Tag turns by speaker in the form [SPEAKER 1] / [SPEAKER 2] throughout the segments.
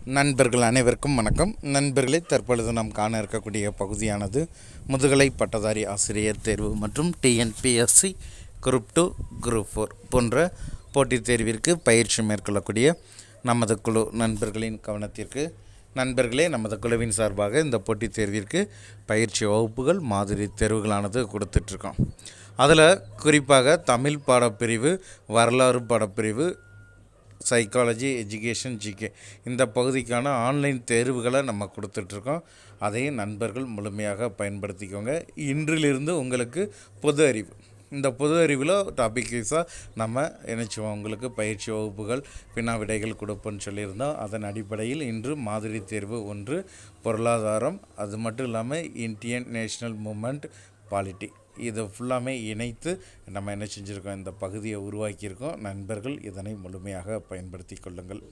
[SPEAKER 1] நண்பர்கள் அனைவருக்கும் வணக்கம். நண்பர்களே, தற்பொழுது நாம் காண இருக்கக்கூடிய பகுதியானது முதுகலை பட்டதாரி ஆசிரியர் தேர்வு மற்றும் டிஎன்பிஎஸ்சி குரூப் 2 குரூப் 4 போன்ற போட்டித் தேர்விற்கு பயிற்சி மேற்கொள்ளக்கூடிய நமது குழு நண்பர்களின் கவனத்திற்கு. நண்பர்களே, நமது குழுவின் சார்பாக இந்த போட்டித் தேர்விற்கு பயிற்சி வகுப்புகள் மாதிரி தேர்வுகளானது கொடுத்துட்ருக்கோம். அதில் குறிப்பாக தமிழ் பாடப்பிரிவு, வரலாறு பாடப்பிரிவு, சைக்காலஜி, எஜுகேஷன், ஜிகே இந்த பகுதிக்கான ஆன்லைன் தேர்வுகளை நம்ம கொடுத்துட்ருக்கோம். அதையும் நண்பர்கள் முழுமையாக பயன்படுத்திக்கோங்க. இன்றிலிருந்து உங்களுக்கு பொது அறிவு, இந்த பொது அறிவில் டாபிக் வைஸாக நம்ம நினச்சிவோம். உங்களுக்கு பயிற்சி வகுப்புகள், வினா விடைகள் கொடுப்போன்னு சொல்லியிருந்தோம். அதன் அடிப்படையில் இன்று மாதிரி தேர்வு 1 பொருளாதாரம், அது மட்டும் இல்லாமல் இந்தியன் நேஷ்னல் மூமெண்ட், பாலிட்டி, இது ஃபுல்லாமே இணைத்து நம்ம என்ன செஞ்சுருக்கோம், இந்த பகுதியை உருவாக்கியிருக்கோம். நண்பர்கள் இதனை முழுமையாக பயன்படுத்தி கொள்ளுங்கள்.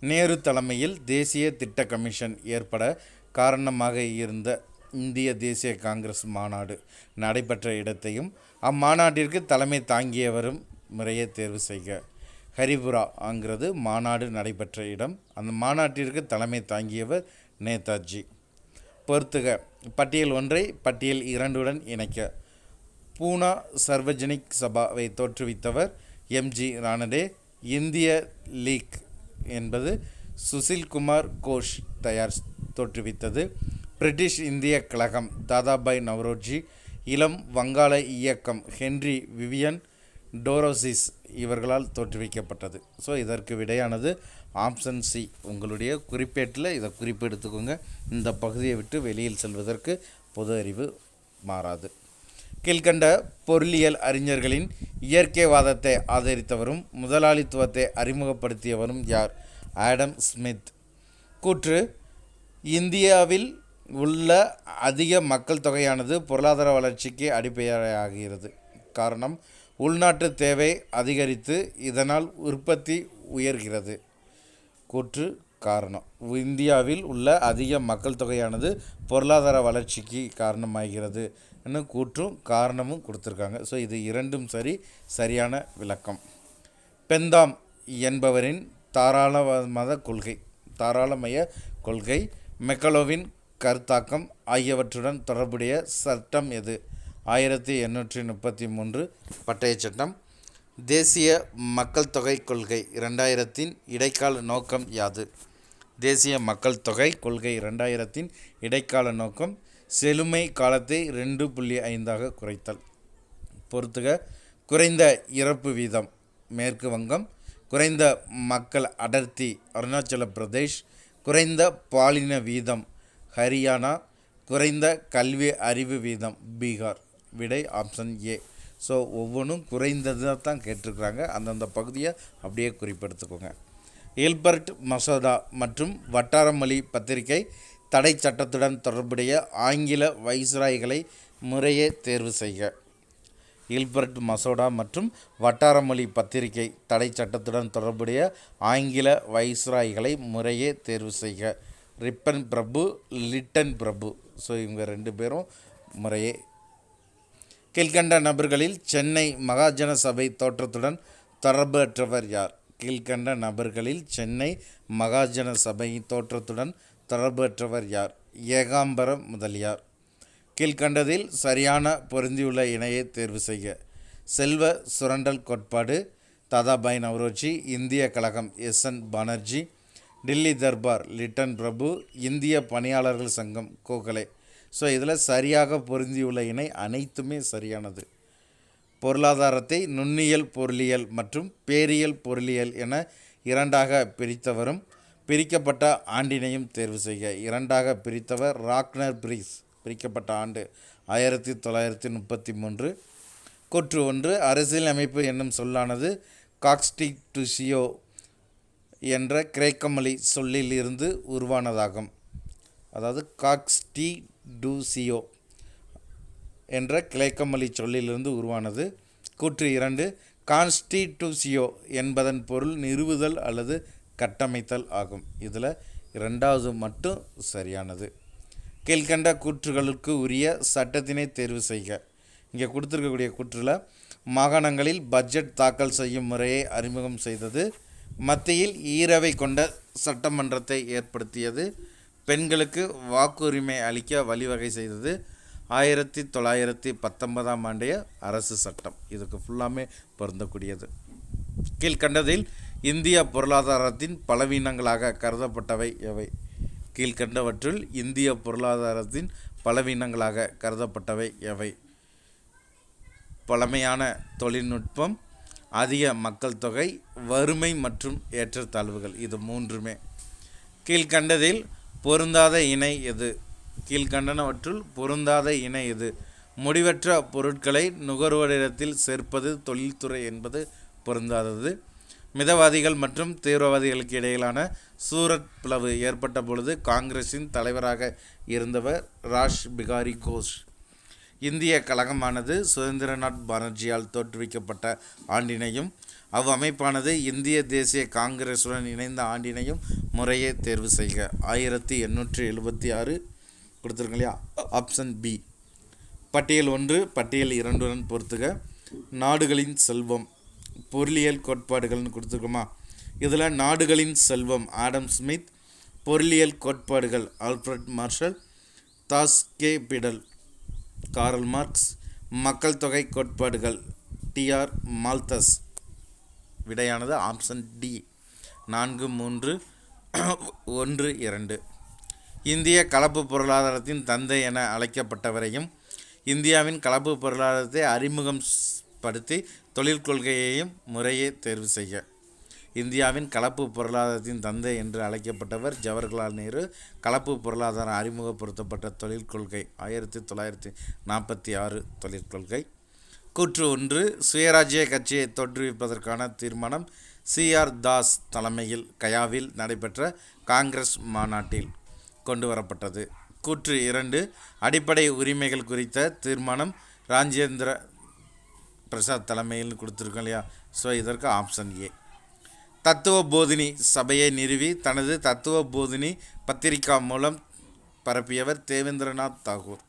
[SPEAKER 1] நேரு தலைமையில் தேசிய திட்ட கமிஷன் ஏற்பட காரணமாக இருந்த இந்திய தேசிய காங்கிரஸ் மாநாடு நடைபெற்ற இடத்தையும் அம்மாநாட்டிற்கு தலைமை தாங்கியவரும் முறையே தேர்வு செய்க. ஹரிபுராங்கிறது மாநாடு நடைபெற்ற இடம். அந்த மாநாட்டிற்கு தலைமை தாங்கியவர் நேதாஜி. பொறுத்துக. பட்டியல் 1 பட்டியல் 2 இணைக்க. பூனா சர்வஜனிக் சபாவை தோற்றுவித்தவர் எம்ஜி ரானடே. இந்திய லீக் என்பது சுசில்குமார் கோஷ் தோற்றுவித்தது. பிரிட்டிஷ் இந்திய கழகம் தாதாபாய் நவ்ரோஜி. இளம் வங்காள இயக்கம் ஹென்றி விவியன் டோரோசிஸ் இவர்களால் தோற்றுவிக்கப்பட்டது. ஸோ இதற்கு விடையானது ஆப்ஷன் சி. உங்களுடைய குறிப்பேட்டில் இதை குறிப்பெடுத்துக்கோங்க. இந்த பகுதியை விட்டு வெளியில் செல்வதற்கு பொது அறிவு மாறாது. கீழ்கண்ட பொருளியல் அறிஞர்களின் இயற்கைவாதத்தை ஆதரித்தவரும் முதலாளித்துவத்தை அறிமுகப்படுத்தியவரும் யார்? Adam Smith. கூற்று: இந்தியாவில் உள்ள அதிக மக்கள் தொகையானது பொருளாதார வளர்ச்சிக்கு அடிப்படையாகிறது. காரணம்: உள்நாட்டு தேவை அதிகரித்து இதனால் உற்பத்தி உயர்கிறது. கூற்று: காரணம்: இந்தியாவில் உள்ள அதிக மக்கள் தொகையானது பொருளாதார வளர்ச்சிக்கு காரணமாகிறது. இன்னும் கூற்றும் காரணமும் கொடுத்துருக்காங்க. ஸோ இது இரண்டும் சரியான விளக்கம். பெந்தாம் என்பவரின் தாராளமய கொள்கை, மெக்கலோவின் கருத்தாக்கம் ஆகியவற்றுடன் தொடர்புடைய சட்டம் எது? 1833 பட்டய சட்டம். தேசிய மக்கள் தொகை கொள்கை 2000 இடைக்கால நோக்கம் யாது? தேசிய மக்கள் தொகை கொள்கை 2000 இடைக்கால நோக்கம் செழுமை காலத்தை 2.5 குறைத்தல். பொறுத்துக. குறைந்த இறப்பு வீதம் மேற்கு வங்கம். குறைந்த மக்கள் அடர்த்தி அருணாச்சல பிரதேஷ். குறைந்த பாலின வீதம் ஹரியானா. குறைந்த கல்வி அறிவு வீதம் பீகார். விடை ஆப்ஷன் ஏ. ஸோ ஒவ்வொன்றும் குறைந்ததாக தான் கேட்டிருக்கிறாங்க. அந்தந்த பகுதியை அப்படியே குறிப்பெடுத்துக்கோங்க. எல்பர்ட் மசோதா மற்றும் வட்டாரமொழி பத்திரிகை தடை சட்டத்துடன் தொடர்புடைய ஆங்கில வைஸ்ராய்களை முறையே தேர்வு செய்க. எல்பர்ட் மசோடா மற்றும் வட்டாரமொழி பத்திரிகை தடை சட்டத்துடன் தொடர்புடைய ஆங்கில வைஸ்ராய்களை முறையே தேர்வு செய்க. ரிப்பன் பிரபு, லிட்டன் பிரபு. ஸோ இவங்க 2 பேரும் முறையே. கீழ்கண்ட நபர்களில் சென்னை மகாஜன சபை தோற்றத்துடன் தொடர்பற்றவர் யார்? கீழ்கண்ட நபர்களில் சென்னை மகாஜன சபை தோற்றத்துடன் தொடர்பற்றவர் யார்? ஏகாம்பர முதலியார். கீழ்கண்டதில் சரியான பொருந்தியுள்ள இணையை தேர்வு செய்க. செல்வ சுரண்டல் கோட்பாடு தாதாபாய் நவ்ரோஜி. இந்திய கழகம் எஸ்என் பானர்ஜி. டில்லி தர்பார் லிட்டன் பிரபு. இந்திய பணியாளர்கள் சங்கம் கோகலே. ஸோ இதில் சரியாக பொருந்தியுள்ள இணை அனைத்துமே சரியானது. பொருளாதாரத்தை நுண்ணியல் பொருளியல் மற்றும் பேரியல் பொருளியல் என 2ஆக பிரித்தவரும் பிரிக்கப்பட்ட ஆண்டினையும் தேர்வு செய்க. 2ஆக பிரித்தவர் ராக்னர் பிரீஸ். பிரிக்கப்பட்ட ஆண்டு 1933. கூற்று 1: அரசியல் அமைப்பு என்னும் சொல்லானது கான்ஸ்டிடியூஷியோ என்ற கிரேக்க மொழி சொல்லில் இருந்து உருவானதாகும். அதாவது கான்ஸ்டிடியூஷியோ என்ற கிரேக்க மொழி சொல்லிலிருந்து உருவானது. கூற்று 2: கான்ஸ்டிடியூஷியோ என்பதன் பொருள் நிறுவுதல் அல்லது கட்டமைத்தல் ஆகும். இதில் 2வது மட்டும் சரியானது. கீழ்கண்ட கூற்றுகளுக்கு உரிய சட்டத்தினை தேர்வு செய்க. இங்கே கொடுத்துருக்கக்கூடிய கூற்றில் மாகாணங்களில் பட்ஜெட் தாக்கல் செய்யும் முறையை அறிமுகம் செய்தது. மத்தியில் ஈரவை கொண்ட சட்டமன்றத்தை ஏற்படுத்தியது. பெண்களுக்கு வாக்குரிமை அளிக்க வழிவகை செய்தது 1919ஆம் ஆண்டைய அரசு சட்டம். இதுக்கு ஃபுல்லாமே பொருந்தக்கூடியது. கீழ்கண்டதில் இந்திய பொருளாதாரத்தின் பலவீனங்களாக கருதப்பட்டவை எவை? கீழ்கண்டவற்றுள் இந்திய பொருளாதாரத்தின் பலவீனங்களாக கருதப்பட்டவை எவை? பழமையான தொழில்நுட்பம், அதிக மக்கள் தொகை, வறுமை மற்றும் ஏற்றத்தாழ்வுகள். இது மூன்றுமே. கீழ்கண்டதில் பொருந்தாத இணை எது? கீழ்கண்டனவற்றுள் பொருந்தாத இணை எது? முடிவற்ற பொருட்களை நுகர்வோரிடத்தில் சேர்ப்பது தொழில்துறை என்பது பொருந்தாதது. மிதவாதிகள் மற்றும் தீவிரவாதிகளுக்கு இடையிலான சூரத் பிளவு ஏற்பட்ட பொழுது காங்கிரஸின் தலைவராக இருந்தவர் ராஷ் பிகாரி கோஷ். இந்திய கழகமானது சுதந்திரநாத் பானர்ஜியால் தோற்றுவிக்கப்பட்ட ஆண்டினையும் அவ்வமைப்பானது இந்திய தேசிய காங்கிரசுடன் இணைந்த ஆண்டினையும் முறையே தேர்வு செய்க. 1876 கொடுத்துருங்க இல்லையா? Option B. பட்டியல் 1 பட்டியல் 2 பொறுத்துக. நாடுகளின் செல்வம் பொருளியல் கோட்பாடுகள்னு கொடுத்துருக்கோமா? இதில் நாடுகளின் செல்வம் ஆடம் ஸ்மித், பொருளியல் கோட்பாடுகள் Alfred Marshall, Das Kapital Karl Marx, மக்கள் தொகை கோட்பாடுகள் டிஆர் மால்தஸ். விடையானது ஆப்ஷன் டி 4, 3, 1, 2. இந்திய கலப்பு பொருளாதாரத்தின் தந்தை என அழைக்கப்பட்டவரையும் இந்தியாவின் கலப்பு பொருளாதாரத்தை அறிமுகம் படுத்தி தொழில் கொள்கையையும் முறையே தேர்வு செய்க. இந்தியாவின் கலப்பு பொருளாதாரத்தின் தந்தை என்று அழைக்கப்பட்டவர் ஜவஹர்லால் நேரு. கலப்பு பொருளாதாரம் அறிமுகப்படுத்தப்பட்ட தொழில் கொள்கை 1946 தொழிற்கொள்கை. கூற்று 1. சுயராஜ்ய கட்சியை தோற்றுவிப்பதற்கான தீர்மானம் CR தாஸ் தலைமையில் கயாவில் நடைபெற்ற காங்கிரஸ் மாநாட்டில் கொண்டு வரப்பட்டது. கூற்று 2. அடிப்படை உரிமைகள் குறித்த தீர்மானம் ராஜேந்திர பிரசாத் தலைமையில் கொடுத்துருக்கோம் இல்லையா? ஸோ இதற்கு ஆப்ஷன் ஏ. தத்துவ போதினி சபையை நிறுவி தனது தத்துவ போதினி பத்திரிகா மூலம் பரப்பியவர் தேவேந்திரநாத் தாகூர்.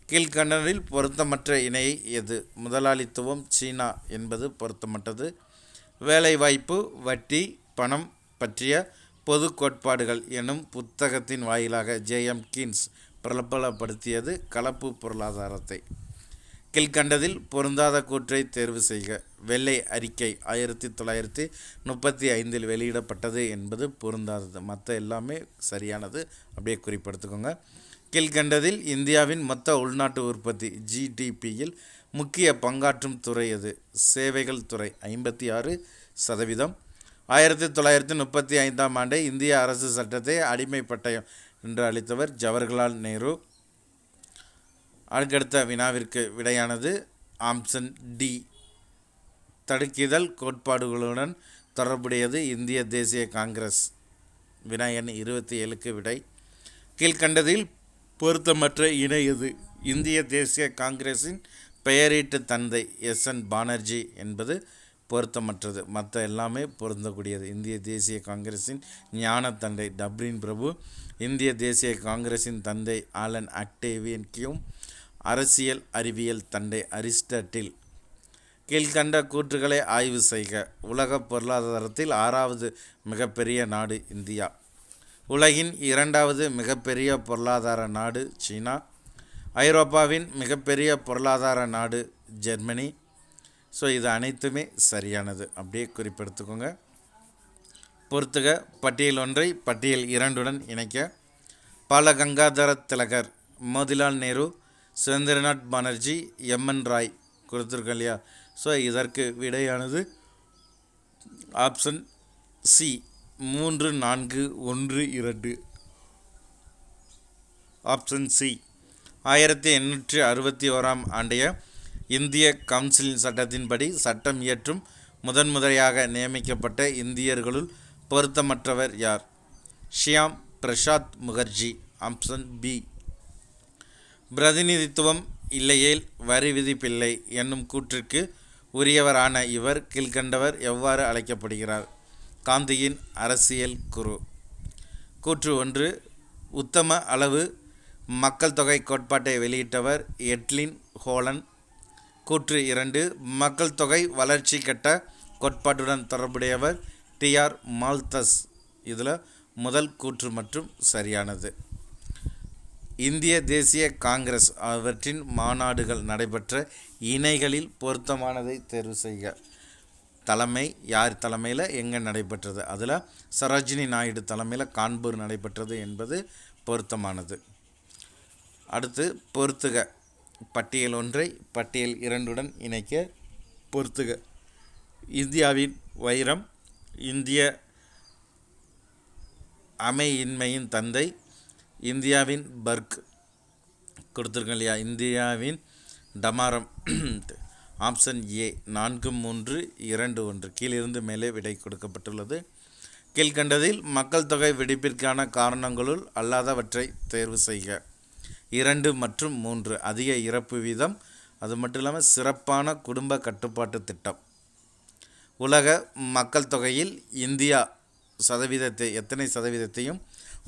[SPEAKER 1] கீழ்கண்டனில் பொருத்தமற்ற இணை எது? முதலாளித்துவம், சீனா என்பது பொருத்தமற்றது. வேலைவாய்ப்பு, வட்டி, பணம் பற்றிய பொது கோட்பாடுகள் எனும் புத்தகத்தின் வாயிலாக JM கீன்ஸ் பிரபலப்படுத்தியது கலப்பு பொருளாதாரத்தை. கீழ்கண்டதில் பொருந்தாத கூற்றை தேர்வு செய்க. வெள்ளை அறிக்கை 1935 வெளியிடப்பட்டது என்பது பொருந்தாதது. மற்ற எல்லாமே சரியானது, அப்படியே குறிப்பிடுத்துக்கோங்க. கீழ்கண்டதில் இந்தியாவின் மொத்த உள்நாட்டு உற்பத்தி GDPயில் முக்கிய பங்காற்றும் துறை எது? சேவைகள் துறை 56%. 1935ஆம் ஆண்டு இந்திய அரசு சட்டத்தை அடிமை பட்டயம் என்று அளித்தவர் ஜவஹர்லால் நேரு. அடுக்கடுத்த வினாவிற்கு விடையானது ஆப்ஷன் டி. தடுக்கிதழ் கோட்பாடுகளுடன் தொடர்புடையது இந்திய தேசிய காங்கிரஸ். வினா எண் 27க்கு விடை. கீழ்கண்டதில் பொருத்தமற்ற இணை எது? இந்திய தேசிய காங்கிரஸின் பெயரீட்டு தந்தை SN பானர்ஜி என்பது பொருத்தமற்றது. மற்ற எல்லாமே பொருந்தக்கூடியது. இந்திய தேசிய காங்கிரஸின் ஞான தந்தை டப்ரின் பிரபு, இந்திய தேசிய காங்கிரஸின் தந்தை ஆலன் ஆக்டேவியன் கியூம், அரசியல் அறிவியல் தந்தை அரிஸ்டாட்டில். கீழ்கண்ட கூற்றுகளை ஆய்வு செய்க. உலக பொருளாதாரத்தில் 6வது மிகப்பெரிய நாடு இந்தியா. உலகின் 2வது மிகப்பெரிய பொருளாதார நாடு சீனா. ஐரோப்பாவின் மிகப்பெரிய பொருளாதார நாடு ஜெர்மனி. ஸோ இது அனைத்துமே சரியானது, அப்படியே குறிப்பெடுத்துக்கோங்க. பொறுத்துக. பட்டியல் 1 பட்டியல் 2 இணைக்க. பாலகங்காதர திலகர், மோதிலால் நேரு, சுரேந்திரநாத் பானர்ஜி, MN ராய் கொடுத்துருக்கோம் இல்லையா? ஸோ இதற்கு விடையானது ஆப்ஷன் சி 3, 4, 1, 2. Option C. 1861ஆம் ஆண்டைய இந்திய கவுன்சிலின் சட்டத்தின்படி சட்டம் இயற்றும் முதன்முறையாக நியமிக்கப்பட்ட இந்தியர்களுள் பொருத்தமற்றவர் யார்? ஷியாம் பிரசாத் முகர்ஜி. Option B. பிரதிநிதித்துவம் இல்லையேல் வரி விதிப்பில்லை என்னும் கூற்றிற்கு உரியவரான இவர் கீழ்கண்டவர் எவ்வாறு அழைக்கப்படுகிறார்? காந்தியின் அரசியல் குரு. கூற்று 1. உத்தம அளவு மக்கள் தொகை கோட்பாட்டை வெளியிட்டவர் எட்லின் ஹோலன். கூற்று 2. மக்கள் தொகை வளர்ச்சி கட்ட கோட்பாட்டுடன் தொடர்புடையவர் TR மால்தஸ். இதில் முதல் கூற்று மற்றும் சரியானது. இந்திய தேசிய காங்கிரஸ் அவற்றின் மாநாடுகள் நடைபெற்ற இணைகளில் பொருத்தமானதை தேர்வு செய்க. தலைமை யார் தலைமையில் எங்கே நடைபெற்றது? அதில் சரோஜினி நாயுடு தலைமையில் கான்பூர் நடைபெற்றது என்பது பொருத்தமானது. அடுத்து பொறுத்துக. பட்டியல் 1 பட்டியல் 2 இணைக்க பொறுத்துக. இந்தியாவின் வைரம், இந்திய அமையின்மையின் தந்தை, இந்தியாவின் பர்க் கொடுத்துருக்கோம் இல்லையா, இந்தியாவின் டமாரம். ஆப்ஷன் ஏ 4, 3, 2, 1 கீழிருந்து மேலே விடை கொடுக்கப்பட்டுள்ளது. கீழ்கண்டதில் மக்கள் தொகை வெடிப்பிற்கான காரணங்களுள் அல்லாதவற்றை தேர்வு செய்க. 2 மற்றும் 3 அதிக இறப்பு வீதம், அது மட்டும் இல்லாமல் சிறப்பான குடும்ப கட்டுப்பாட்டு திட்டம். உலக மக்கள் தொகையில் இந்தியா எத்தனை சதவீதத்தையும்,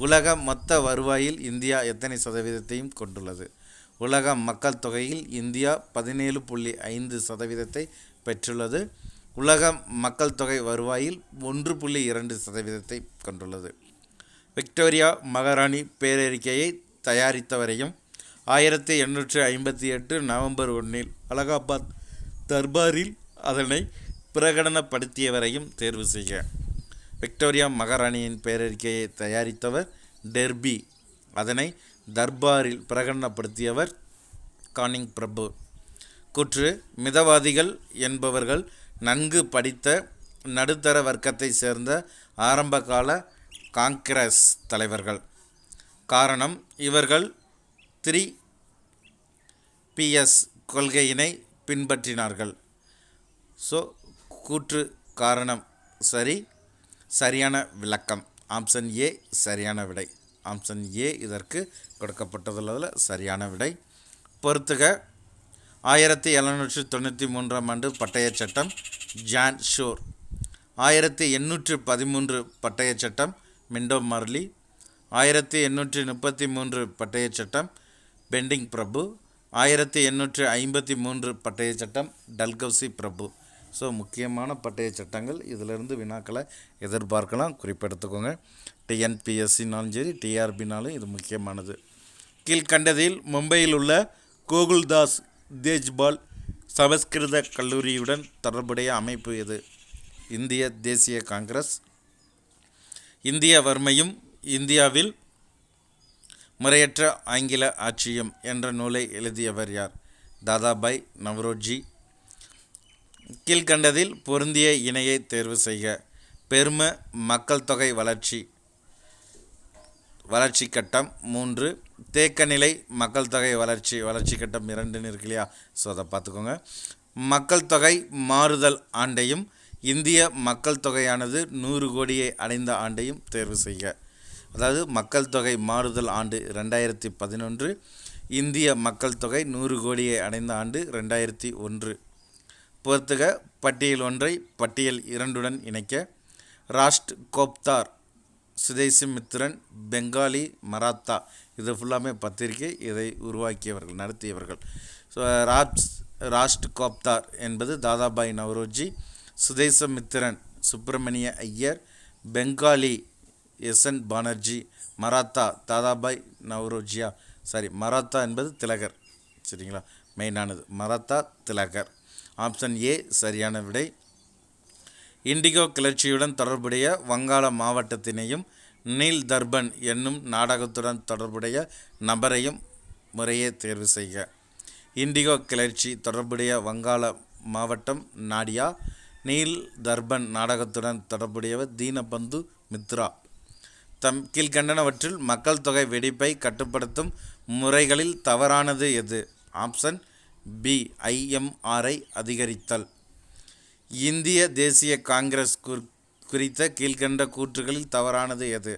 [SPEAKER 1] உலக மொத்த வருவாயில் இந்தியா எத்தனை சதவீதத்தையும் கொண்டுள்ளது? உலக மக்கள் தொகையில் இந்தியா 17.5% பெற்றுள்ளது. உலக மக்கள் தொகை வருவாயில் 1.2% கொண்டுள்ளது. விக்டோரியா மகாராணி பேரறிக்கையை தயாரித்தவரையும் 1858 நவம்பர் 1 அலகாபாத் தர்பாரில் அதனை பிரகடனப்படுத்தியவரையும் தேர்வு செய்க. விக்டோரியா மகாராணியின் பேரறிக்கையை தயாரித்தவர் டெர்பி, அதனை தர்பாரில் பிரகடனப்படுத்தியவர் கானிங் பிரபு. கூற்று: மிதவாதிகள் என்பவர்கள் நன்கு படித்த நடுத்தர வர்க்கத்தை சேர்ந்த ஆரம்பகால காங்கிரஸ் தலைவர்கள். காரணம், இவர்கள் 3PS கொள்கையினை பின்பற்றினார்கள். கூற்று காரணம் சரி. சரியான விளக்கம் ஆப்ஷன் ஏ சரியான விடை. ஆப்ஷன் ஏ இதற்கு கொடுக்கப்பட்டுள்ளதில் சரியான விடை. பொறுத்துக. 1793 ஆண்டு பட்டய சட்டம் ஜான் ஷோர். 1813 பட்டய சட்டம் மிண்டோ மார்லி. 1833 பட்டய சட்டம் பெண்டிங் பிரபு. 1853 பட்டய சட்டம் டல்கௌசி பிரபு. முக்கியமான பட்டய சட்டங்கள். இதிலிருந்து வினாக்களை எதிர்பார்க்கலாம், குறிப்பெடுத்துக்கோங்க. டிஎன்பிஎஸ்சினாலும் சரி, டிஆர்பினாலும் இது முக்கியமானது. கீழ்கண்டதில் மும்பையில் உள்ள கோகுல்தாஸ் தேஜ்பால் சமஸ்கிருத கல்லூரியுடன் தொடர்புடைய அமைப்பு எது? இந்திய தேசிய காங்கிரஸ். இந்திய வறுமையும் இந்தியாவில் முறையற்ற ஆங்கில ஆட்சியும் என்ற நூலை எழுதியவர் யார்? தாதாபாய் நவ்ரோஜி. கீழ்கண்டதில் பொருந்திய இணையை தேர்வு செய்க. பெரும மக்கள் தொகை வளர்ச்சி கட்டம் 3, தேக்கநிலை மக்கள் தொகை வளர்ச்சி கட்டம் 2 இருக்கு இல்லையா? அதை பார்த்துக்கோங்க. மக்கள் தொகை மாறுதல் ஆண்டையும் இந்திய மக்கள் தொகையானது 100 கோடியை அடைந்த ஆண்டையும் தேர்வு செய்க. அதாவது மக்கள் தொகை மாறுதல் ஆண்டு 2011, இந்திய மக்கள் தொகை 100 கோடியை அடைந்த ஆண்டு 2001. பொறுத்துக. பட்டியல் 1 பட்டியல் 2 இணைக்க. ராஷ்ட் கோப்தார், சுதேசி மித்ரன், பெங்காலி, மராத்தா இது ஃபுல்லாமே பத்திரிகை. இதை உருவாக்கியவர்கள், நடத்தியவர்கள். ராஷ்ட் கோப்தார் என்பது தாதாபாய் நவ்ரோஜி, சுதேசமித்திரன் சுப்பிரமணிய ஐயர், பெங்காலி எஸ்என் பானர்ஜி, மராத்தா தாதாபாய் நவ்ரோஜியா. மராத்தா என்பது திலகர். சரிங்களா? மெயினானது மராத்தா திலகர். ஆப்ஷன் ஏ சரியான விடை. இண்டிகோ கிளர்ச்சியுடன் தொடர்புடைய வங்காள மாவட்டத்தினையும் நீல் தர்பன் என்னும் நாடகத்துடன் தொடர்புடைய நபரையும் முறையே தேர்வு செய்க. இண்டிகோ கிளர்ச்சி தொடர்புடைய வங்காள மாவட்டம் நாடியா. நீல் தர்பன் நாடகத்துடன் தொடர்புடையவர் தீனபந்து மித்ரா. கீழ்கண்டனவற்றில் மக்கள் தொகை வெடிப்பை கட்டுப்படுத்தும் முறைகளில் தவறானது எது? ஆப்ஷன் பி IMRஐ அதிகரித்தல். இந்திய தேசிய காங்கிரஸ் குறித்த கீழ்கண்ட கூற்றுகளில் தவறானது எது?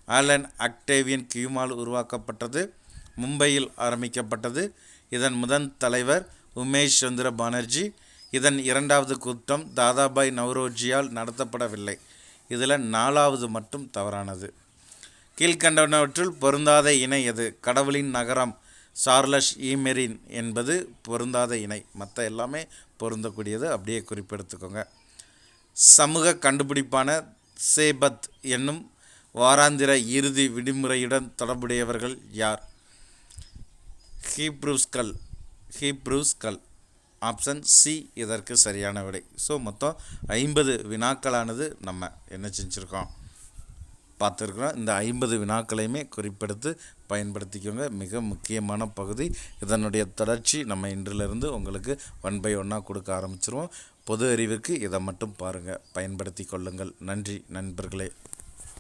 [SPEAKER 1] ஆலன் அக்டேவியன் கியூமால் உருவாக்கப்பட்டது, மும்பையில் ஆரம்பிக்கப்பட்டது. இதன் முதன் தலைவர் உமேஷ் சந்திர பானர்ஜி. இதன் 2வது கூட்டம் தாதாபாய் நவ்ரோஜியால் நடத்தப்படவில்லை. இதில் 4வது மட்டும் தவறானது. கீழ்கண்டவற்றில் பொருந்தாத இணை எது? கடவுளின் நகரம் சார்லஸ் ஈமெரின் என்பது பொருந்தாத இணை. மற்ற எல்லாமே பொருந்தக்கூடியது, அப்படியே குறிப்பெடுத்துக்கோங்க. சமூக கண்டுபிடிப்பான சேபத் என்னும் வாராந்திர இறுதி விடுமுறையுடன் தொடர்புடையவர்கள் யார்? ஹீப்ரூஸ்கள். ஆப்ஷன் சி இதற்கு சரியான விடை. ஸோ மொத்தம் 50 வினாக்களானது நம்ம என்ன செஞ்சுருக்கோம் பார்த்துருக்குறோம். இந்த 50 வினாக்களையுமே குறிப்பெடுத்து பயன்படுத்திக்கோங்க. மிக முக்கியமான பகுதி. இதனுடைய தொடர்ச்சி நம்ம இன்றிலிருந்து உங்களுக்கு 1 by 1 கொடுக்க ஆரம்பிச்சிருவோம். பொது அறிவுக்கு இதை மட்டும் பாருங்கள், பயன்படுத்தி கொள்ளுங்கள். நன்றி நண்பர்களே.